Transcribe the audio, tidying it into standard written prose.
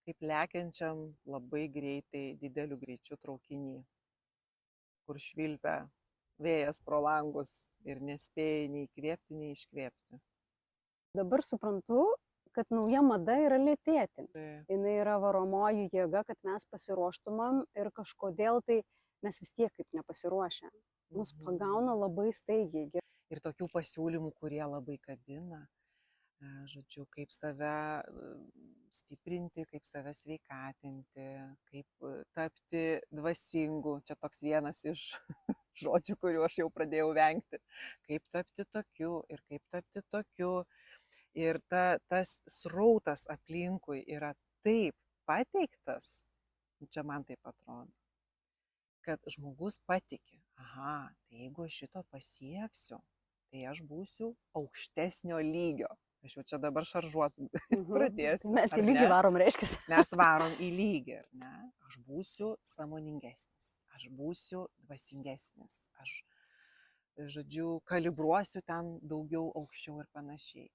kaip lekiančiam labai greitai dideliu greičiu traukiny, kur švilpia vėjas pro langus ir nespėjai nei įkvėpti, nei iškvėpti. Dabar suprantu, kad nauja mada yra lėtėti. Tai Jis yra varomoji jėga, kad mes pasiruoštumam ir kažkodėl tai mes vis tiek kaip nepasiruošę. Mus pagauna labai staigiai. ir tokių pasiūlymų, kurie labai kabina, žodžiu, kaip save stiprinti, kaip save sveikatinti, kaip tapti dvasingu. Čia toks vienas iš žodžių, kuriuo aš jau pradėjau vengti. Kaip tapti tokiu ir kaip tapti tokiu. Ir tas srautas aplinkui yra taip pateiktas, čia man taip atrodo, kad žmogus patiki, aha, tai jeigu aš šito pasieksiu, tai aš būsiu aukštesnio lygio. Aš jau čia dabar šaržuoti pradėsiu. Mes į lygį varom, reiškia. Mes varom į lygį, ar ne? Aš būsiu sąmoningesnis, aš būsiu dvasingesnis, aš, žodžiu, kalibruosiu ten daugiau, aukščiau ir panašiai.